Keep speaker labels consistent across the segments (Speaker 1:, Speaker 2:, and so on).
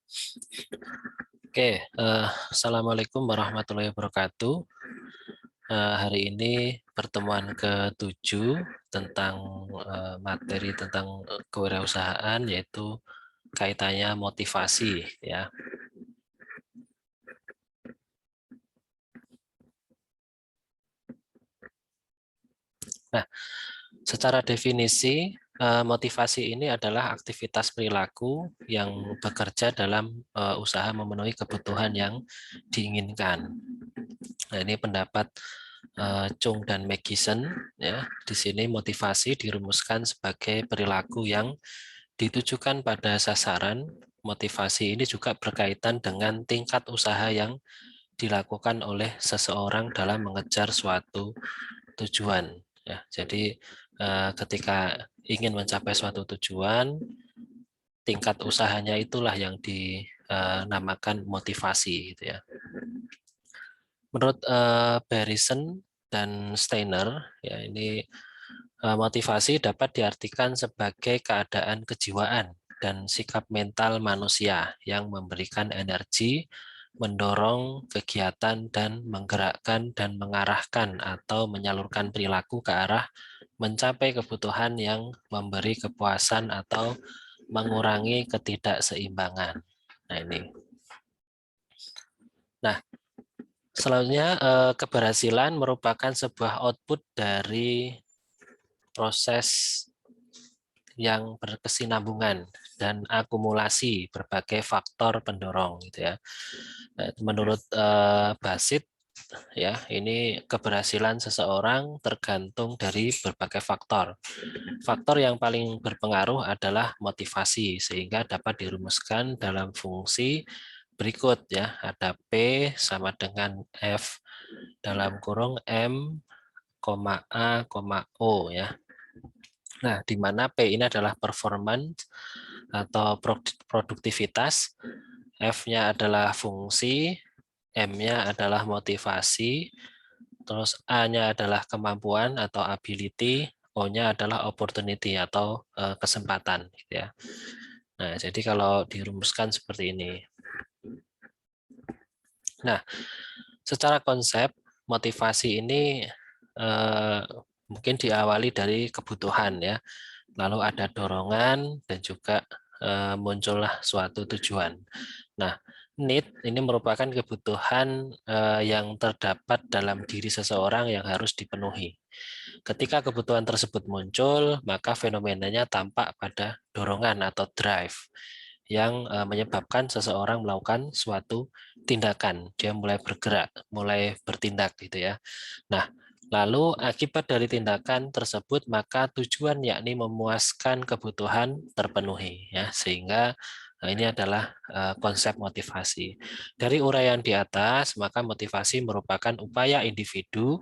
Speaker 1: Oke, Assalamualaikum warahmatullahi wabarakatuh. Hari ini pertemuan ke-7 tentang materi tentang kewirausahaan, yaitu kaitannya motivasi, ya. Nah, secara definisi, motivasi ini adalah aktivitas perilaku yang bekerja dalam usaha memenuhi kebutuhan yang diinginkan. Nah, ini pendapat Chung dan McGeeson, ya. Di sini motivasi dirumuskan sebagai perilaku yang ditujukan pada sasaran. Motivasi ini juga berkaitan dengan tingkat usaha yang dilakukan oleh seseorang dalam mengejar suatu tujuan. Ya, jadi ketika ingin mencapai suatu tujuan, tingkat usahanya itulah yang dinamakan motivasi, gitu ya. Menurut Barrison dan Steiner, ya ini motivasi dapat diartikan sebagai keadaan kejiwaan dan sikap mental manusia yang memberikan energi, mendorong kegiatan dan menggerakkan dan mengarahkan atau menyalurkan perilaku ke arah mencapai kebutuhan yang memberi kepuasan atau mengurangi ketidakseimbangan. Nah, ini. Nah, selanjutnya keberhasilan merupakan sebuah output dari proses yang berkesinambungan dan akumulasi berbagai faktor pendorong, gitu ya. Menurut Basit, ya, ini keberhasilan seseorang tergantung dari berbagai faktor. Faktor yang paling berpengaruh adalah motivasi, sehingga dapat dirumuskan dalam fungsi berikut, ya. Ada P sama dengan F dalam kurung M, A, O, ya. Nah, di mana P ini adalah performance atau produktivitas, F-nya adalah fungsi, M-nya adalah motivasi, terus A-nya adalah kemampuan atau ability, O-nya adalah opportunity atau kesempatan, gitu ya. Nah, jadi kalau dirumuskan seperti ini. Nah, secara konsep motivasi ini mungkin diawali dari kebutuhan, ya. Lalu ada dorongan dan juga muncullah suatu tujuan. Nah, need ini merupakan kebutuhan yang terdapat dalam diri seseorang yang harus dipenuhi. Ketika kebutuhan tersebut muncul, maka fenomenanya tampak pada dorongan atau drive yang menyebabkan seseorang melakukan suatu tindakan. Dia mulai bergerak, mulai bertindak, gitu ya. Nah, lalu akibat dari tindakan tersebut maka tujuan yakni memuaskan kebutuhan terpenuhi, ya, sehingga ini adalah konsep motivasi. Dari uraian di atas, maka motivasi merupakan upaya individu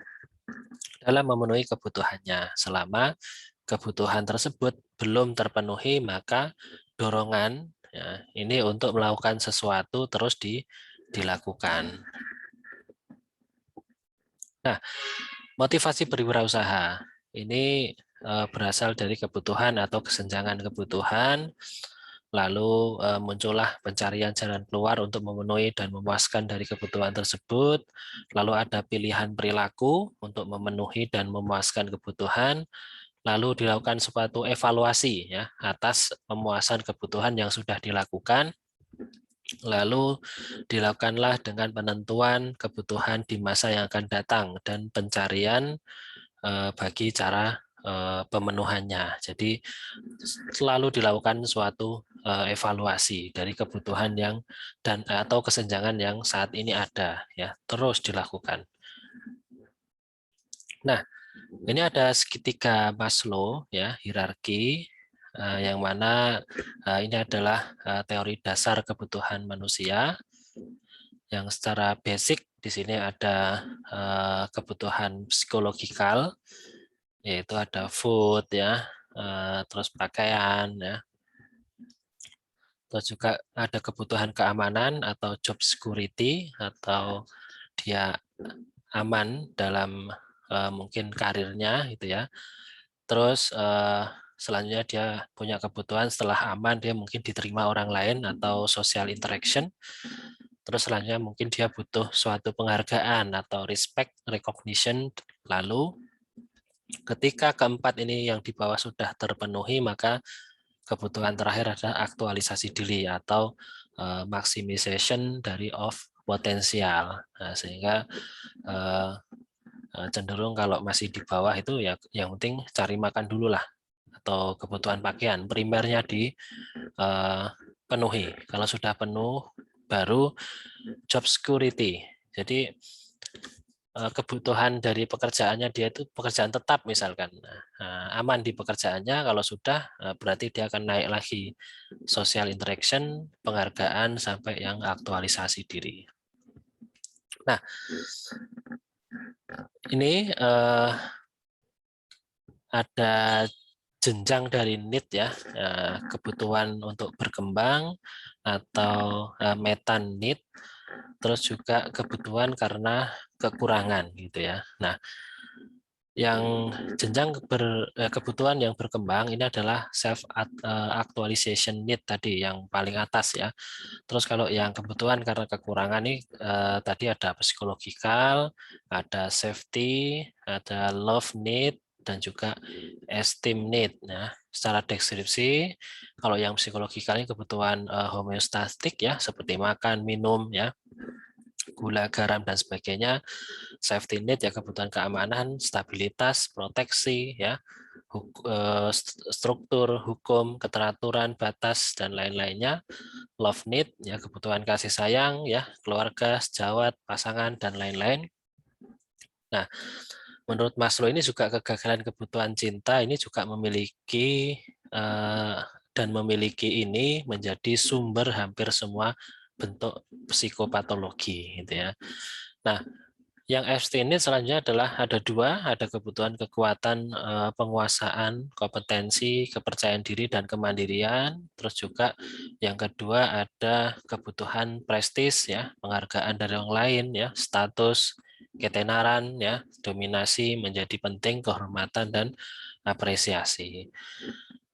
Speaker 1: dalam memenuhi kebutuhannya. Selama kebutuhan tersebut belum terpenuhi, maka dorongan, ya, ini untuk melakukan sesuatu terus dilakukan. Nah, motivasi berwirausaha ini berasal dari kebutuhan atau kesenjangan kebutuhan, lalu muncullah pencarian jalan keluar untuk memenuhi dan memuaskan dari kebutuhan tersebut, lalu ada pilihan perilaku untuk memenuhi dan memuaskan kebutuhan, lalu dilakukan suatu evaluasi, ya, atas pemuasan kebutuhan yang sudah dilakukan, lalu dilakukanlah dengan penentuan kebutuhan di masa yang akan datang dan pencarian bagi cara pemenuhannya. Jadi selalu dilakukan suatu evaluasi dari kebutuhan yang dan atau kesenjangan yang saat ini ada, ya, terus dilakukan. Nah, ini ada segitiga Maslow, ya, hierarki yang mana ini adalah teori dasar kebutuhan manusia yang secara basic di sini ada kebutuhan psikologikal, yaitu ada food, ya, terus pakaian, ya, terus juga ada kebutuhan keamanan atau job security, atau dia aman dalam mungkin karirnya, gitu ya. Terus selanjutnya dia punya kebutuhan setelah aman, dia mungkin diterima orang lain atau social interaction. Terus selanjutnya mungkin dia butuh suatu penghargaan atau respect, recognition. Lalu ketika keempat ini yang di bawah sudah terpenuhi, maka kebutuhan terakhir adalah aktualisasi diri atau maximization dari of potensial. Nah, sehingga cenderung kalau masih di bawah itu ya yang penting cari makan dulu lah, atau kebutuhan pakaian primernya dipenuhi. Kalau sudah penuh baru job security. Jadi kebutuhan dari pekerjaannya dia itu pekerjaan tetap misalkan. Aman di pekerjaannya, kalau sudah berarti dia akan naik lagi social interaction, penghargaan sampai yang aktualisasi diri. Nah, ini ada jenjang dari need ya, kebutuhan untuk berkembang atau meta need, terus juga kebutuhan karena kekurangan gitu ya. Nah, yang jenjang kebutuhan yang berkembang ini adalah self actualization need tadi yang paling atas ya. Terus kalau yang kebutuhan karena kekurangan nih tadi ada psikologikal, ada safety, ada love need, dan juga esteem need. Nah, secara deskripsi, kalau yang psikologikal ini kebutuhan homeostatik ya, seperti makan, minum ya, gula, garam dan sebagainya. Safety need ya, kebutuhan keamanan, stabilitas, proteksi ya, struktur, hukum, keteraturan, batas dan lain-lainnya. Love need ya, kebutuhan kasih sayang ya, keluarga, sejawat, pasangan dan lain-lain. Nah, menurut Maslow ini juga kegagalan kebutuhan cinta ini juga memiliki dan memiliki ini menjadi sumber hampir semua bentuk psikopatologi gitu ya. Nah, yang abstain selanjutnya adalah ada dua, ada kebutuhan kekuatan penguasaan, kompetensi, kepercayaan diri dan kemandirian. Terus juga yang kedua ada kebutuhan prestis ya, penghargaan dari orang lain ya, status, ketenaran ya, dominasi menjadi penting, kehormatan dan apresiasi.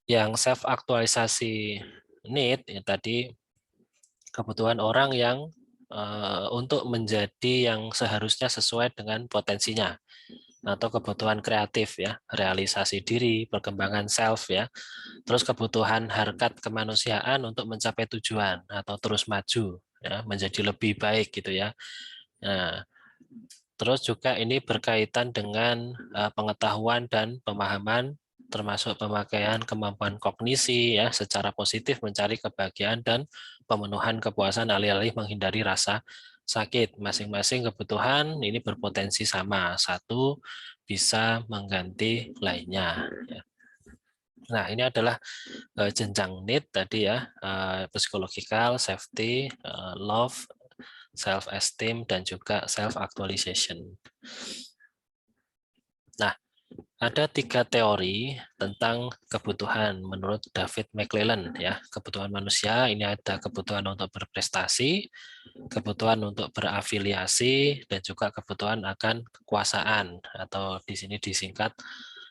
Speaker 1: Yang self aktualisasi need ya tadi kebutuhan orang yang untuk menjadi yang seharusnya sesuai dengan potensinya, atau kebutuhan kreatif ya, realisasi diri, perkembangan self ya. Terus kebutuhan harkat kemanusiaan untuk mencapai tujuan atau terus maju ya, menjadi lebih baik gitu ya. Nah, terus juga ini berkaitan dengan pengetahuan dan pemahaman, termasuk pemakaian kemampuan kognisi ya, secara positif mencari kebahagiaan dan pemenuhan kepuasan alih-alih menghindari rasa sakit. Masing-masing kebutuhan ini berpotensi sama, satu bisa mengganti lainnya. Nah, ini adalah jenjang need tadi ya, psychological, safety, love, self-esteem, dan juga self-actualization. Nah, ada 3 teori tentang kebutuhan menurut David McClelland ya. Kebutuhan manusia ini ada kebutuhan untuk berprestasi, kebutuhan untuk berafiliasi, dan juga kebutuhan akan kekuasaan atau di sini disingkat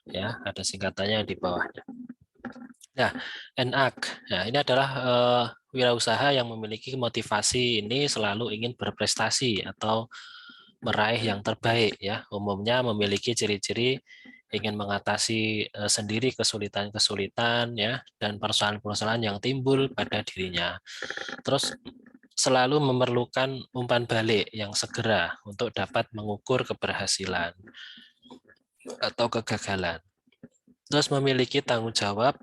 Speaker 1: ya, ada singkatannya di bawahnya. Nah, NAC. Nah, ini adalah wirausaha yang memiliki motivasi ini selalu ingin berprestasi atau meraih yang terbaik ya. Umumnya memiliki ciri-ciri ingin mengatasi sendiri kesulitan-kesulitan ya, dan persoalan-persoalan yang timbul pada dirinya. Terus selalu memerlukan umpan balik yang segera untuk dapat mengukur keberhasilan atau kegagalan. Terus memiliki tanggung jawab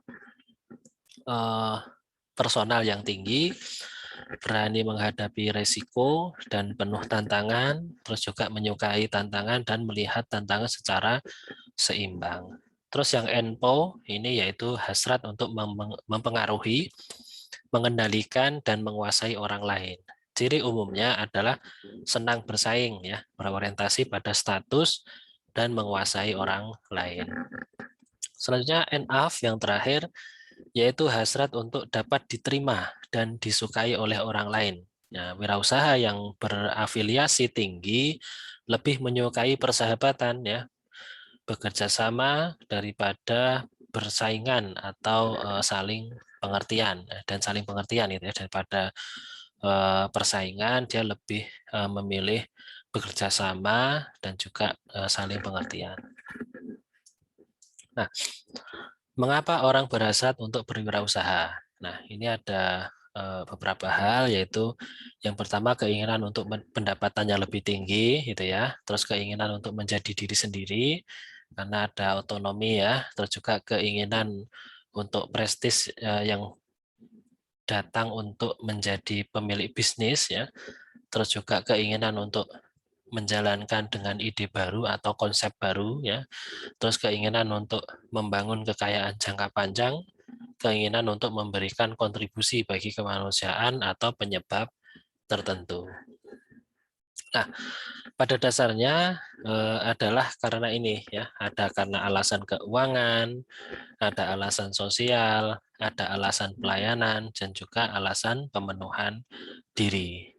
Speaker 1: personal yang tinggi, berani menghadapi resiko dan penuh tantangan, terus juga menyukai tantangan dan melihat tantangan secara seimbang. Terus yang NPO ini yaitu hasrat untuk mempengaruhi, mengendalikan dan menguasai orang lain. Ciri umumnya adalah senang bersaing ya, berorientasi pada status dan menguasai orang lain. Selanjutnya NAF yang terakhir yaitu hasrat untuk dapat diterima dan disukai oleh orang lain. Nah, wirausaha yang berafiliasi tinggi lebih menyukai persahabatan ya, bekerja sama daripada bersaingan atau saling pengertian dan saling pengertian gitu ya, daripada persaingan dia lebih memilih bekerja sama dan juga saling pengertian. Nah, mengapa orang berhasrat untuk berwirausaha? Nah, ini ada beberapa hal, yaitu yang pertama keinginan untuk pendapatan yang lebih tinggi, gitu ya. Terus keinginan untuk menjadi diri sendiri karena ada otonomi ya. Terus juga keinginan untuk prestis yang datang untuk menjadi pemilik bisnis ya. Terus juga keinginan untuk menjalankan dengan ide baru atau konsep baru ya. Terus keinginan untuk membangun kekayaan jangka panjang, keinginan untuk memberikan kontribusi bagi kemanusiaan atau penyebab tertentu. Nah, pada dasarnya adalah karena ini ya, ada karena alasan keuangan, ada alasan sosial, ada alasan pelayanan, dan juga alasan pemenuhan diri.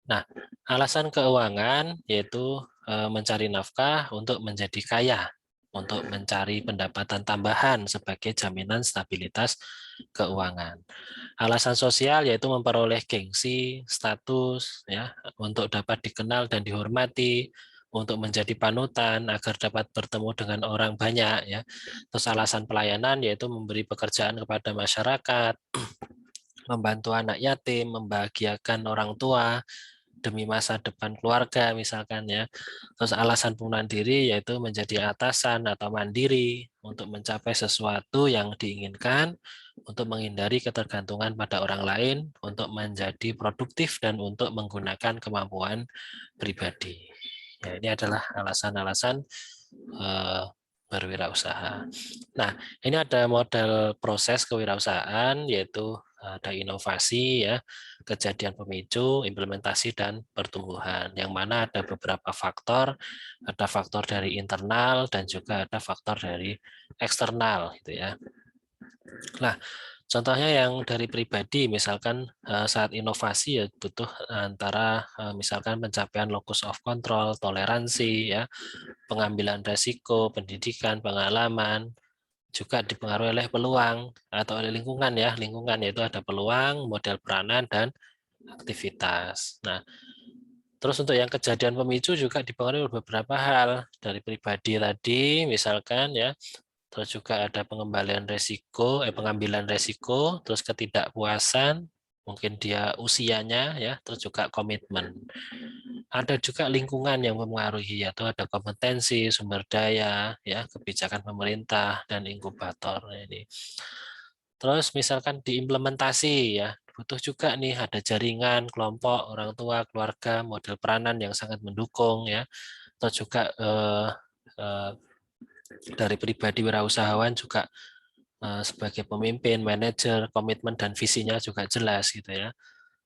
Speaker 1: Nah, alasan keuangan yaitu mencari nafkah untuk menjadi kaya, untuk mencari pendapatan tambahan sebagai jaminan stabilitas keuangan. Alasan sosial yaitu memperoleh gengsi, status, ya, untuk dapat dikenal dan dihormati, untuk menjadi panutan agar dapat bertemu dengan orang banyak, ya. Terus alasan pelayanan yaitu memberi pekerjaan kepada masyarakat, membantu anak yatim, membahagiakan orang tua demi masa depan keluarga misalkan ya. Terus alasan pengunduran diri yaitu menjadi atasan atau mandiri untuk mencapai sesuatu yang diinginkan, untuk menghindari ketergantungan pada orang lain, untuk menjadi produktif dan untuk menggunakan kemampuan pribadi. Ya, ini adalah alasan-alasan berwirausaha. Nah, ini ada model proses kewirausahaan, yaitu ada inovasi ya, kejadian pemicu, implementasi dan pertumbuhan. Yang mana ada beberapa faktor, ada faktor dari internal dan juga ada faktor dari eksternal gitu ya. Nah, contohnya yang dari pribadi, misalkan saat inovasi ya butuh antara misalkan pencapaian locus of control, toleransi ya, pengambilan resiko, pendidikan, pengalaman, juga dipengaruhi oleh peluang atau oleh lingkungan ya. Lingkungan yaitu ada peluang, model peranan, dan aktivitas. Nah, terus untuk yang kejadian pemicu juga dipengaruhi oleh beberapa hal. Dari pribadi tadi, misalkan ya, terus juga ada pengambilan resiko, terus ketidakpuasan, mungkin dia usianya ya, terus juga komitmen. Ada juga lingkungan yang mempengaruhi, yaitu ada kompetensi, sumber daya, ya, kebijakan pemerintah dan inkubator ini. Terus misalkan diimplementasi ya, butuh juga nih ada jaringan, kelompok, orang tua, keluarga, model peranan yang sangat mendukung ya. Atau juga dari pribadi wirausahawan juga sebagai pemimpin, manajer, komitmen dan visinya juga jelas gitu ya.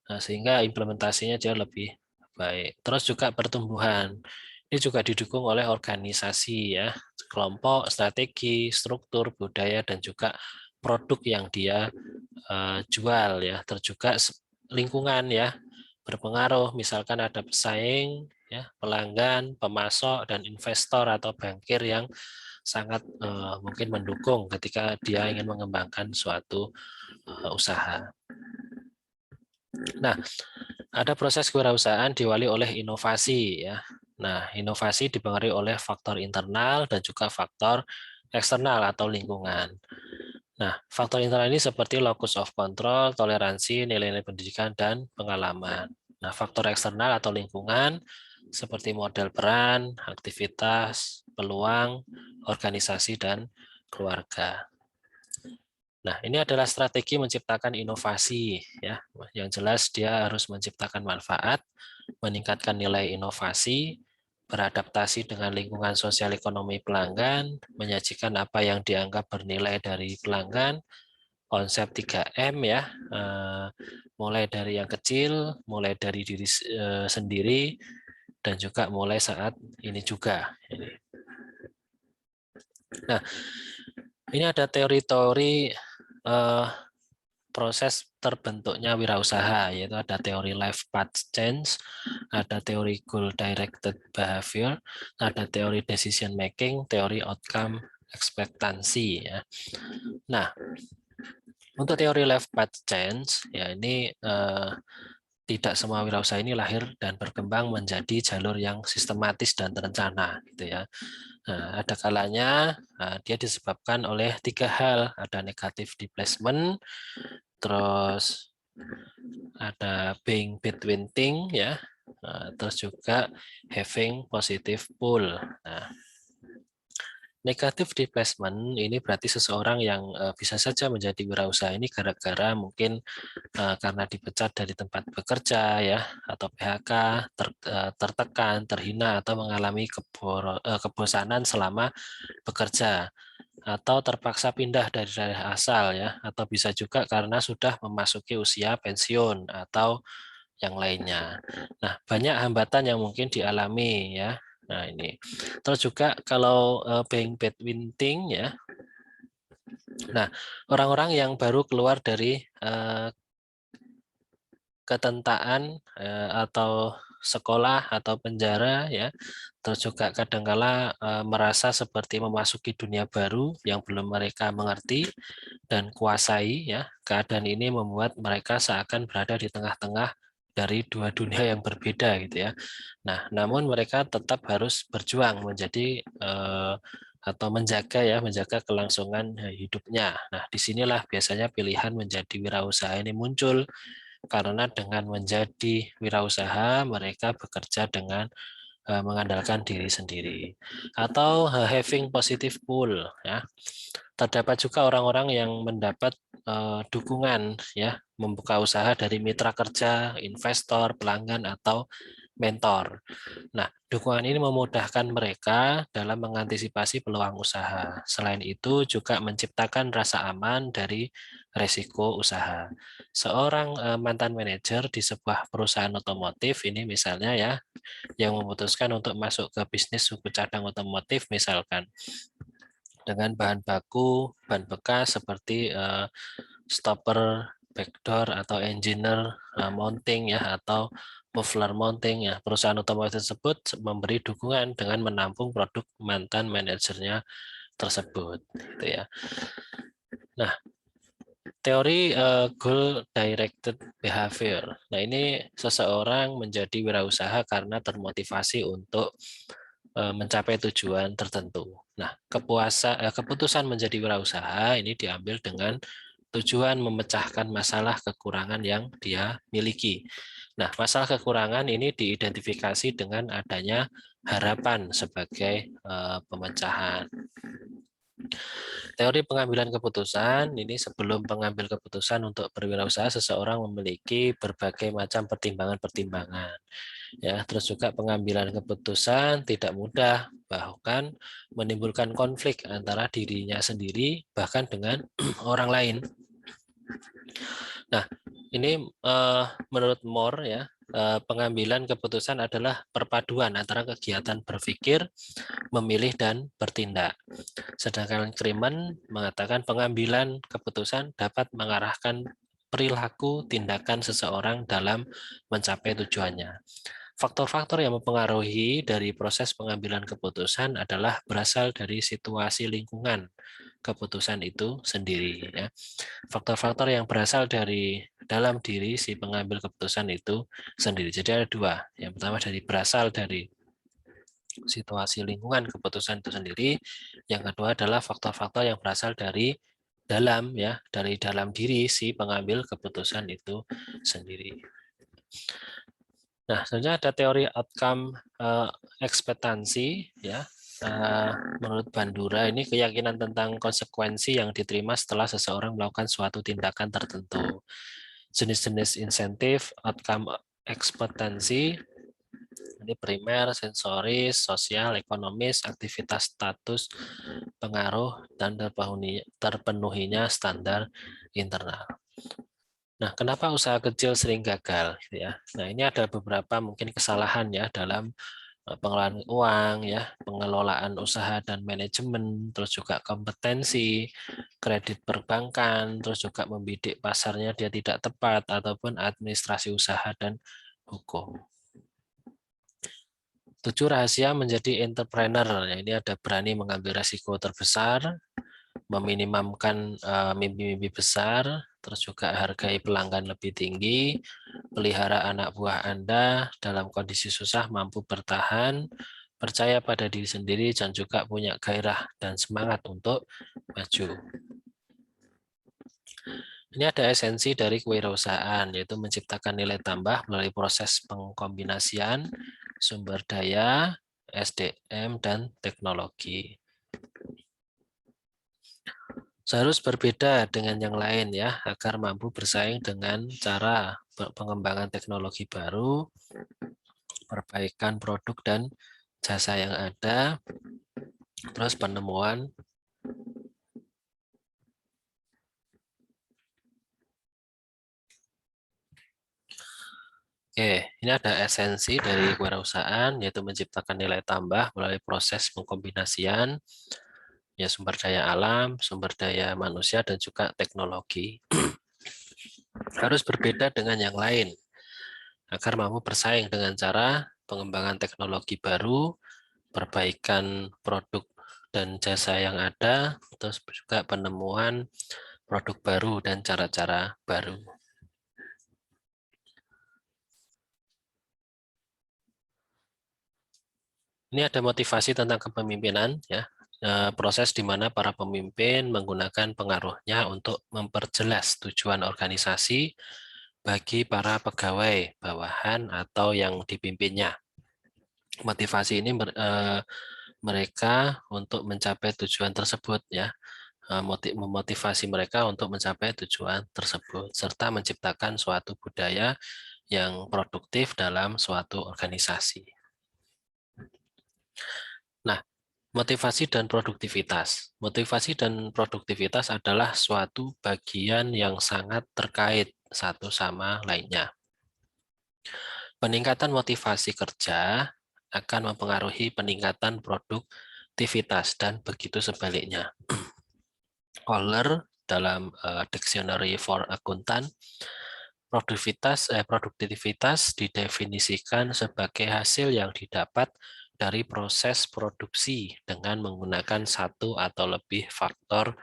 Speaker 1: Nah, sehingga implementasinya jauh lebih baik. Terus juga pertumbuhan. Ini juga didukung oleh organisasi ya, kelompok, strategi, struktur, budaya dan juga produk yang dia jual ya. Terus juga lingkungan ya berpengaruh, misalkan ada pesaing ya, pelanggan, pemasok dan investor atau bankir yang sangat mungkin mendukung ketika dia ingin mengembangkan suatu usaha. Nah, ada proses kewirausahaan diwali oleh inovasi ya. Nah, inovasi dipengaruhi oleh faktor internal dan juga faktor eksternal atau lingkungan. Nah, faktor internal ini seperti locus of control, toleransi, nilai-nilai pendidikan, dan pengalaman. Nah, faktor eksternal atau lingkungan seperti model peran, aktivitas, peluang, organisasi, dan keluarga. Nah, ini adalah strategi menciptakan inovasi ya. Yang jelas dia harus menciptakan manfaat, meningkatkan nilai inovasi, beradaptasi dengan lingkungan sosial ekonomi pelanggan, menyajikan apa yang dianggap bernilai dari pelanggan, konsep 3M ya, mulai dari yang kecil, mulai dari diri sendiri, dan juga mulai saat ini juga. Nah, ini ada teori-teori proses terbentuknya wirausaha, yaitu ada teori life path change, ada teori goal directed behavior, ada teori decision making, teori outcome ekspektansi ya. Nah, untuk teori life path change ya ini tidak semua wirausaha ini lahir dan berkembang menjadi jalur yang sistematis dan terencana gitu ya. Nah, ada kalanya dia disebabkan oleh 3 hal, ada negative displacement, terus ada being between thing ya, terus juga having positive pull. Nah, negatif displacement ini berarti seseorang yang bisa saja menjadi wirausaha ini gara-gara mungkin karena dipecat dari tempat bekerja ya, atau PHK, tertekan, terhina, atau mengalami kebosanan selama bekerja, atau terpaksa pindah dari daerah asal ya, atau bisa juga karena sudah memasuki usia pensiun atau yang lainnya. Nah, banyak hambatan yang mungkin dialami ya. Nah, ini. Terus juga kalau being between thing ya. Nah, orang-orang yang baru keluar dari ketentaan atau sekolah atau penjara ya, terus juga kadangkala merasa seperti memasuki dunia baru yang belum mereka mengerti dan kuasai ya. Keadaan ini membuat mereka seakan berada di tengah-tengah dari dua dunia yang berbeda gitu ya. Nah, namun mereka tetap harus berjuang menjadi atau menjaga kelangsungan hidupnya. Nah, disinilah biasanya pilihan menjadi wirausaha ini muncul karena dengan menjadi wirausaha mereka bekerja dengan mengandalkan diri sendiri atau having positive pull ya. Terdapat juga orang-orang yang mendapat dukungan ya membuka usaha dari mitra kerja, investor, pelanggan atau mentor. Nah, dukungan ini memudahkan mereka dalam mengantisipasi peluang usaha. Selain itu juga menciptakan rasa aman dari resiko usaha. Seorang mantan manajer di sebuah perusahaan otomotif ini misalnya ya yang memutuskan untuk masuk ke bisnis suku cadang otomotif misalkan dengan bahan baku, bahan bekas seperti stopper backdoor atau engineer mounting ya atau muffler mounting ya. Perusahaan otomotif tersebut memberi dukungan dengan menampung produk mantan manajernya tersebut gitu ya. Nah, teori goal directed behavior. Nah, ini seseorang menjadi wirausaha karena termotivasi untuk mencapai tujuan tertentu. Nah, keputusan menjadi wirausaha ini diambil dengan tujuan memecahkan masalah kekurangan yang dia miliki. Nah, masalah kekurangan ini diidentifikasi dengan adanya harapan sebagai pemecahan. Teori pengambilan keputusan ini sebelum pengambil keputusan untuk berwirausaha seseorang memiliki berbagai macam pertimbangan-pertimbangan. Ya, terus juga pengambilan keputusan tidak mudah, bahkan menimbulkan konflik antara dirinya sendiri bahkan dengan orang lain. Nah, ini menurut Moore ya, pengambilan keputusan adalah perpaduan antara kegiatan berpikir, memilih dan bertindak. Sedangkan Kremen mengatakan pengambilan keputusan dapat mengarahkan perilaku tindakan seseorang dalam mencapai tujuannya. Faktor-faktor yang mempengaruhi dari proses pengambilan keputusan adalah berasal dari situasi lingkungan keputusan itu sendiri. Ya. Faktor-faktor yang berasal dari dalam diri si pengambil keputusan itu sendiri. Jadi ada dua. Yang pertama berasal dari situasi lingkungan keputusan itu sendiri. Yang kedua adalah faktor-faktor yang berasal dari dalam ya, dari dalam diri si pengambil keputusan itu sendiri. Nah, sebenarnya ada teori outcome ekspektansi ya. Menurut Bandura ini keyakinan tentang konsekuensi yang diterima setelah seseorang melakukan suatu tindakan tertentu. Jenis-jenis insentif, outcome ekspektansi ini primer, sensoris, sosial, ekonomis, aktivitas status, pengaruh, dan terpenuhinya standar internal. Nah, kenapa usaha kecil sering gagal? Gitu ya. Nah, ini ada beberapa mungkin kesalahan ya dalam pengelolaan uang, ya, pengelolaan usaha dan manajemen, terus juga kompetensi, kredit perbankan, terus juga membidik pasarnya dia tidak tepat, ataupun administrasi usaha dan hukum. 7 rahasia menjadi entrepreneur. Ya, ini ada berani mengambil risiko terbesar, meminimumkan mimpi-mimpi besar, terus juga hargai pelanggan lebih tinggi, pelihara anak buah Anda dalam kondisi susah mampu bertahan, percaya pada diri sendiri, dan juga punya gairah dan semangat untuk maju. Ini ada esensi dari kewirausahaan, yaitu menciptakan nilai tambah melalui proses pengkombinasian sumber daya, SDM, dan teknologi. Seharus berbeda dengan yang lain ya, agar mampu bersaing dengan cara pengembangan teknologi baru, perbaikan produk dan jasa yang ada, terus penemuan Oke, ini ada esensi dari kewirausahaan, yaitu menciptakan nilai tambah melalui proses pengkombinasian ya sumber daya alam, sumber daya manusia, dan juga teknologi. Harus berbeda dengan yang lain, agar mampu bersaing dengan cara pengembangan teknologi baru, perbaikan produk dan jasa yang ada, terus juga penemuan produk baru dan cara-cara baru. Ini ada motivasi tentang kepemimpinan, ya, proses di mana para pemimpin menggunakan pengaruhnya untuk memperjelas tujuan organisasi bagi para pegawai bawahan atau yang dipimpinnya. Motivasi ini mereka untuk mencapai tujuan tersebut, ya, memotivasi mereka untuk mencapai tujuan tersebut serta menciptakan suatu budaya yang produktif dalam suatu organisasi. Nah, motivasi dan produktivitas. Motivasi dan produktivitas adalah suatu bagian yang sangat terkait satu sama lainnya. Peningkatan motivasi kerja akan mempengaruhi peningkatan produktivitas dan begitu sebaliknya. Kohler dalam Dictionary for Accountant, produktivitas didefinisikan sebagai hasil yang didapat dari proses produksi dengan menggunakan satu atau lebih faktor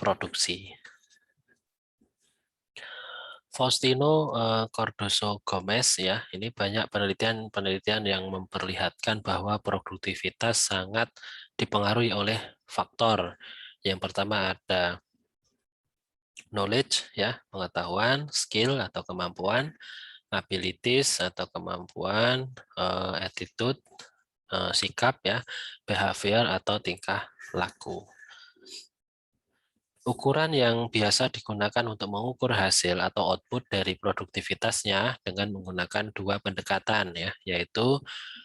Speaker 1: produksi. Faustino Cardoso Gomez, ya, ini banyak penelitian yang memperlihatkan bahwa produktivitas sangat dipengaruhi oleh faktor. Yang pertama ada knowledge, ya, pengetahuan, skill atau kemampuan, abilities atau kemampuan, attitude, sikap, ya, behavior atau tingkah laku. Ukuran yang biasa digunakan untuk mengukur hasil atau output dari produktivitasnya dengan menggunakan dua pendekatan, ya, yaitu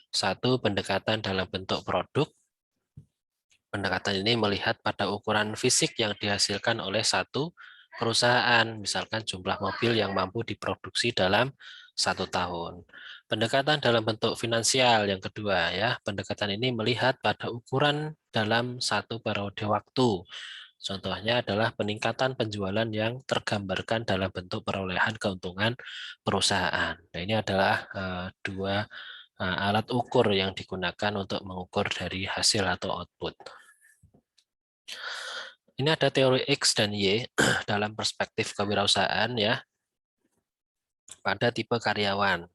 Speaker 1: satu pendekatan dalam bentuk produk. Pendekatan ini melihat pada ukuran fisik yang dihasilkan oleh satu perusahaan, misalkan jumlah mobil yang mampu diproduksi dalam 1 tahun. Pendekatan dalam bentuk finansial yang kedua, ya, pendekatan ini melihat pada ukuran dalam satu periode waktu. Contohnya adalah peningkatan penjualan yang tergambarkan dalam bentuk perolehan keuntungan perusahaan. Nah, ini adalah dua alat ukur yang digunakan untuk mengukur dari hasil atau output. Ini ada teori X dan Y dalam perspektif kewirausahaan, ya, pada tipe karyawan.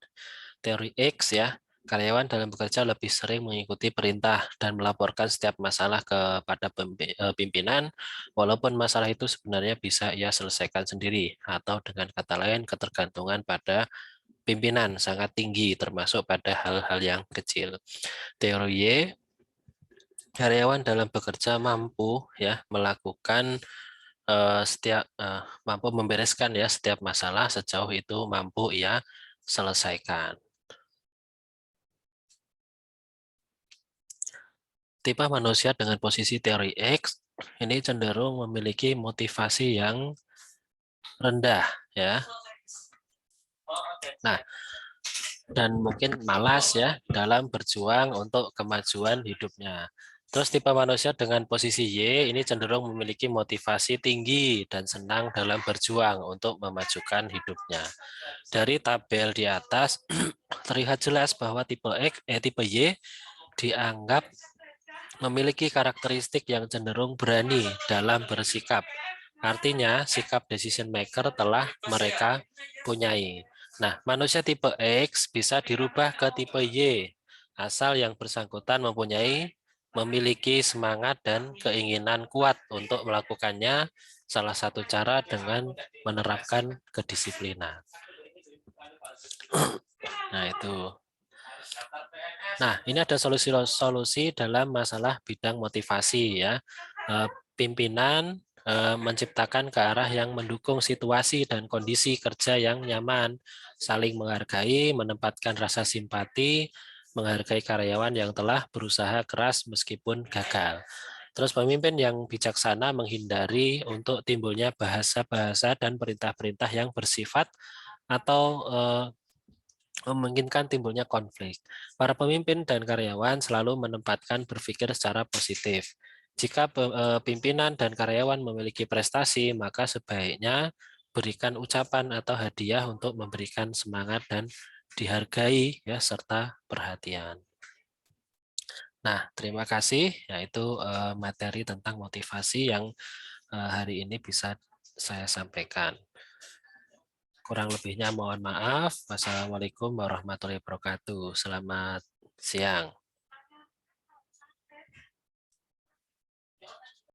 Speaker 1: Teori X, ya, karyawan dalam bekerja lebih sering mengikuti perintah dan melaporkan setiap masalah kepada pimpinan, walaupun masalah itu sebenarnya bisa ia selesaikan sendiri, atau dengan kata lain ketergantungan pada pimpinan sangat tinggi, termasuk pada hal-hal yang kecil. Teori Y, karyawan dalam bekerja mampu, ya, melakukan mampu membereskan, ya, setiap masalah sejauh itu mampu ia selesaikan. Tipe manusia dengan posisi teori X ini cenderung memiliki motivasi yang rendah, ya. Nah, dan mungkin malas, ya, dalam berjuang untuk kemajuan hidupnya. Terus tipe manusia dengan posisi Y ini cenderung memiliki motivasi tinggi dan senang dalam berjuang untuk memajukan hidupnya. Dari tabel di atas terlihat jelas bahwa tipe Y dianggap memiliki karakteristik yang cenderung berani dalam bersikap. Artinya, sikap decision maker telah mereka punyai. Nah, manusia tipe X bisa dirubah ke tipe Y, asal yang bersangkutan memiliki semangat dan keinginan kuat untuk melakukannya. Salah satu cara dengan menerapkan kedisiplinan. Nah, itu. Nah, ini ada solusi-solusi dalam masalah bidang motivasi ya. Pimpinan menciptakan ke arah yang mendukung situasi dan kondisi kerja yang nyaman, saling menghargai, menempatkan rasa simpati, menghargai karyawan yang telah berusaha keras meskipun gagal. Terus pemimpin yang bijaksana menghindari untuk timbulnya bahasa-bahasa dan perintah-perintah yang bersifat atau memungkinkan timbulnya konflik. Para pemimpin dan karyawan selalu menempatkan berpikir secara positif. Jika pimpinan dan karyawan memiliki prestasi, maka sebaiknya berikan ucapan atau hadiah untuk memberikan semangat dan dihargai ya serta perhatian. Nah, terima kasih yaitu materi tentang motivasi yang hari ini bisa saya sampaikan. Kurang lebihnya mohon maaf. Wassalamualaikum warahmatullahi wabarakatuh. Selamat siang.